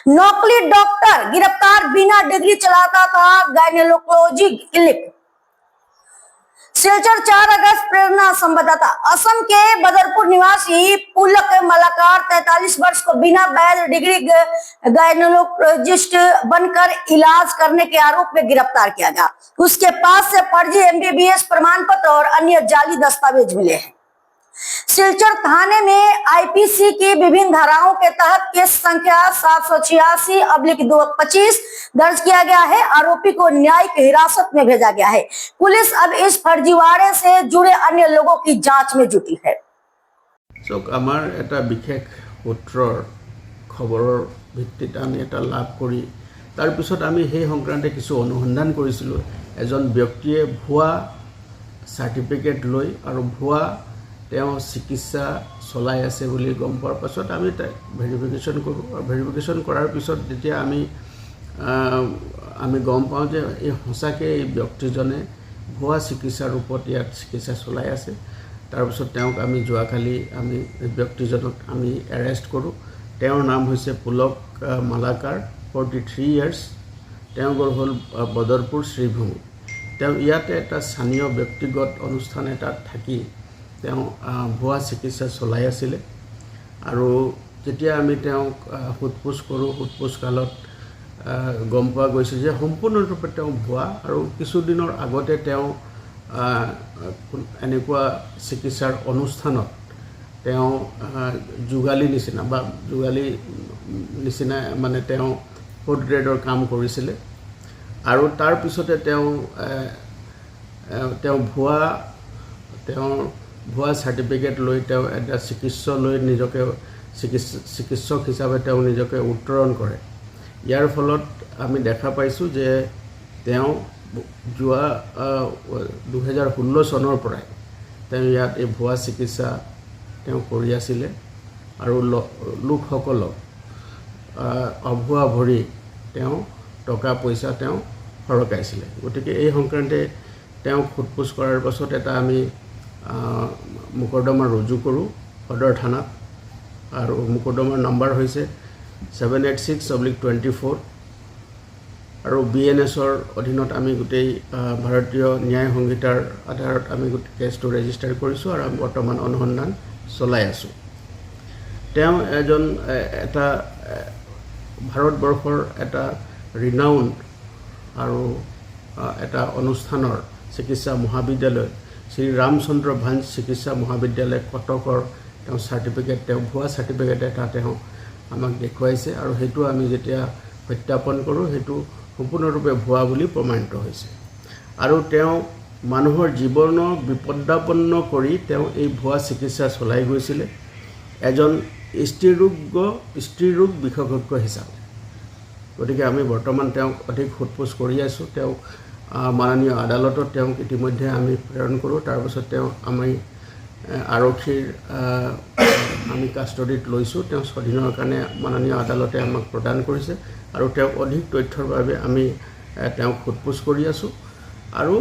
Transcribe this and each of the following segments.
नकली डॉक्टर गिरफ्तार, बिना डिग्री चलाता था गायनेकोलॉजी क्लिनिक। सिलचर 4 अगस्त प्रेरणा संवाददाता। असम के बदरपुर निवासी पुलक मलाकार 43 वर्ष को बिना वैध डिग्री गायनेकोलॉजिस्ट बनकर इलाज करने के आरोप में गिरफ्तार किया गया। उसके पास से फर्जी MBBS प्रमाण पत्र और अन्य जाली दस्तावेज मिले हैं। सिलचर थाने में IPC की विभिन्न धाराओं के तहत केस संख्या 786/225 दर्ज किया गया है। आरोपी को न्यायिक हिरासत में भेजा गया है। पुलिस अब इस फर्जीवाड़े से जुड़े अन्य लोगों की जांच में जुटी है। आमार एटा विशेष सूत्ৰৰ खबৰৰ ভিত্তিত আমি এটা লাভ কৰি তাৰ পিছত আমি সেই সংক্ৰান্তে কিছু অনুসন্ধান কৰিছিলোঁ। এজন ব্যক্তিয়ে ভুৱা সাৰ্টিফিকেট লৈ আৰু ভুৱা তেওঁ চিকিৎসা চলাই আছে বুলি গম পোৱাৰ পাছত আমি তাক ভেৰিফিকেশ্যন কৰোঁ। আৰু ভেৰিফিকেশ্যন কৰাৰ পিছত যেতিয়া আমি গম পাওঁ যে এই সঁচাকৈ এই ব্যক্তিজনে ভুৱা চিকিৎসাৰ ৰূপত ইয়াত চিকিৎসা চলাই আছে। তাৰপিছত তেওঁক আমি যোৱাকালি আমি ব্যক্তিজনক আমি এৰেষ্ট কৰোঁ। তেওঁৰ নাম হৈছে পুলক মালাকাৰ, 43 ইয়াৰ্ছ। তেওঁ ঘৰ হ'ল বদৰপুৰ শ্ৰীভূমি। তেওঁ ইয়াতে এটা স্থানীয় ব্যক্তিগত অনুষ্ঠান এটাত থাকি তেওঁ ভুৱা চিকিৎসা চলাই আছিলে। আৰু যেতিয়া আমি তেওঁক সোধপোছ কৰোঁ, সোধপোছ কালত গম পোৱা গৈছে যে সম্পূৰ্ণৰূপে তেওঁ ভুৱা। আৰু কিছুদিনৰ আগতে তেওঁ এনেকুৱা চিকিৎসাৰ অনুষ্ঠানত তেওঁ যোগালী নিচিনা মানে তেওঁ 4th গ্ৰেডৰ কাম কৰিছিলে। আৰু তাৰপিছতে তেওঁ ভুৱা চাৰ্টিফিকেট লৈ তেওঁ এটা চিকিৎসক লৈ নিজকে চিকিৎসক হিচাপে তেওঁ নিজকে উত্তৰণ কৰে। ইয়াৰ ফলত আমি দেখা পাইছোঁ যে তেওঁ যোৱা 2016 চনৰ পৰাই তেওঁ ইয়াত এই ভুৱা চিকিৎসা তেওঁ কৰি আছিলে আৰু লোকসকলক অভুৱা ভৰি তেওঁ টকা পইচা তেওঁ সৰকাইছিলে। গতিকে এই সংক্ৰান্তে তেওঁক সোধপোছ কৰাৰ পাছত এটা আমি মোকৰ্দমা ৰুজু কৰোঁ সদৰ থানাত। আৰু মোকৰ্দমাৰ নম্বৰ হৈছে 786/24। আৰু BNSৰ অধীনত আমি গোটেই ভাৰতীয় ন্যায় সংহিতাৰ আধাৰত আমি গোটেই কেছটো ৰেজিষ্টাৰ কৰিছোঁ আৰু আমি বৰ্তমান অনুসন্ধান চলাই আছোঁ। তেওঁ এটা ভাৰতবৰ্ষৰ এটা ৰিনাউণ্ড আৰু এটা অনুষ্ঠানৰ চিকিৎসা মহাবিদ্যালয় শ্ৰী ৰামচন্দ্ৰ ভাঞ্জ চিকিৎসা মহাবিদ্যালয় কটকৰ তেওঁ চাৰ্টিফিকেট, তেওঁ ভুৱা চাৰ্টিফিকেট এটা তেওঁ আমাক দেখুৱাইছে। আৰু সেইটো আমি যেতিয়া সত্যাপন কৰোঁ সেইটো সম্পূৰ্ণৰূপে ভুৱা বুলি প্ৰমাণিত হৈছে। আৰু তেওঁ মানুহৰ জীৱনক বিপদাপন্ন কৰি তেওঁ এই ভুৱা চিকিৎসা চলাই গৈছিলে এজন স্ত্ৰীৰোগ বিশেষজ্ঞ হিচাপে। গতিকে আমি বৰ্তমান তেওঁক অধিক সোধপোছ কৰি আছোঁ। তেওঁক মাননীয় আদালতত তেওঁক ইতিমধ্যে আমি প্ৰেৰণ কৰোঁ। তাৰপিছত তেওঁ আমি আৰক্ষীৰ আমি কাষ্টডিত লৈছোঁ। তেওঁ 6 দিনৰ কাৰণে মাননীয় আদালতে আমাক প্ৰদান কৰিছে। আৰু তেওঁক অধিক তথ্যৰ বাবে আমি তেওঁক সোধপোছ কৰি আছোঁ। আৰু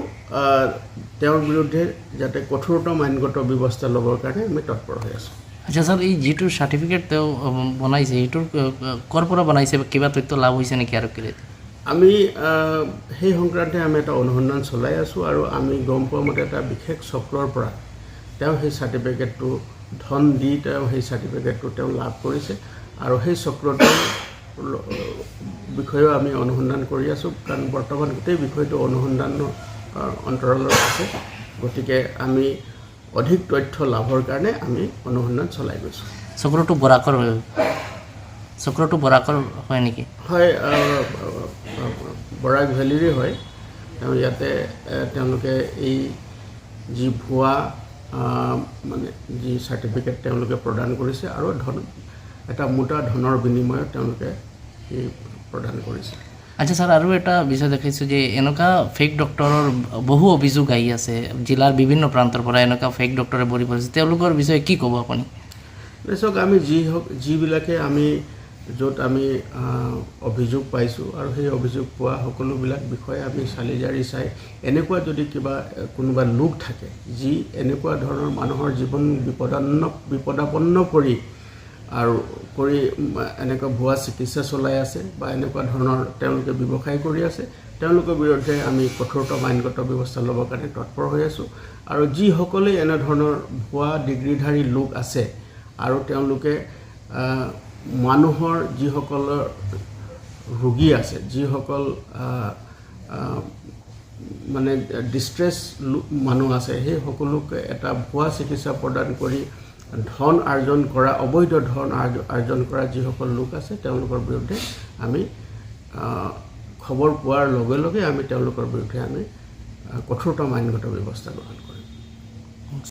তেওঁৰ বিৰুদ্ধে যাতে কঠোৰতম আইনগত ব্যৱস্থা ল'বৰ কাৰণে আমি তৎপৰ হৈ আছোঁ। আচ্ছা স্যাৰ, এই যিটো সাৰ্টিফিকেট তেওঁ বনাইছে এইটোৰ ক'ৰ পৰা বনাইছে, কিবা তথ্য লাভ হৈছে নেকি? আৰু আমি সেই সংক্ৰান্তে আমি এটা অনুসন্ধান চলাই আছোঁ। আৰু আমি গম পোৱা মতে এটা বিশেষ চক্ৰৰ পৰা তেওঁ সেই চাৰ্টিফিকেটটো ধন দি তেওঁ সেই চাৰ্টিফিকেটটো তেওঁ লাভ কৰিছে। আৰু সেই চক্ৰটোৰ বিষয়েও আমি অনুসন্ধান কৰি আছোঁ, কাৰণ বৰ্তমান গোটেই বিষয়টো অনুসন্ধানৰ অন্তৰালত আছে। গতিকে আমি অধিক তথ্য লাভৰ কাৰণে আমি অনুসন্ধান চলাই গৈছোঁ। চক্ৰটো বৰাকৰ হয় নেকি? হয়, বৰাক ভেলীৰে হয়। তেওঁ ইয়াতে তেওঁলোকে এই যি ভুৱা মানে যি চাৰ্টিফিকেট তেওঁলোকে প্ৰদান কৰিছে আৰু এটা মোটা ধনৰ বিনিময়ত তেওঁলোকে এই প্ৰদান কৰিছে। আচ্ছা স্যাৰ, আৰু এটা বিষয় দেখাইছোঁ যে এনেকুৱা ফেক ডক্টৰৰ বহু অভিযোগ আহি আছে জিলাৰ বিভিন্ন প্ৰান্তৰ পৰা। এনেকুৱা ফেক ডক্টৰে ভৰি পৰিছে, তেওঁলোকৰ বিষয়ে কি ক'ব আপুনি? চাওক, আমি যিবিলাকে আমি য'ত আমি অভিযোগ পাইছোঁ আৰু সেই অভিযোগ পোৱা সকলোবিলাক বিষয়ে আমি চালি জাৰি চাই এনেকুৱা যদি কোনোবা লোক থাকে যি এনেকুৱা ধৰণৰ মানুহৰ জীৱন বিপদাপন্ন কৰি আৰু কৰি এনেকুৱা ভুৱা চিকিৎসা চলাই আছে বা এনেকুৱা ধৰণৰ তেওঁলোকে ব্যৱসায় কৰি আছে তেওঁলোকৰ বিৰুদ্ধে আমি কঠোৰতম আইনগত ব্যৱস্থা ল'বৰ কাৰণে তৎপৰ হৈ আছোঁ আৰু যিসকলে এনেধৰণৰ ভুৱা ডিগ্ৰীধাৰী লোক আছে আৰু তেওঁলোকে মানুহৰ যিসকলৰ ৰোগী আছে যিসকল মানে ডিষ্ট্ৰেছ মানুহ আছে সেই সকলোকে এটা ভুৱা চিকিৎসা প্ৰদান কৰি ধন আৰ্জন কৰা অবৈধ ধন আৰ্জন কৰা যিসকল লোক আছে তেওঁলোকৰ বিৰুদ্ধে আমি খবৰ পোৱাৰ লগে লগে আমি তেওঁলোকৰ বিৰুদ্ধে আমি কঠোৰতম আইনগত ব্যৱস্থা গ্ৰহণ কৰোঁ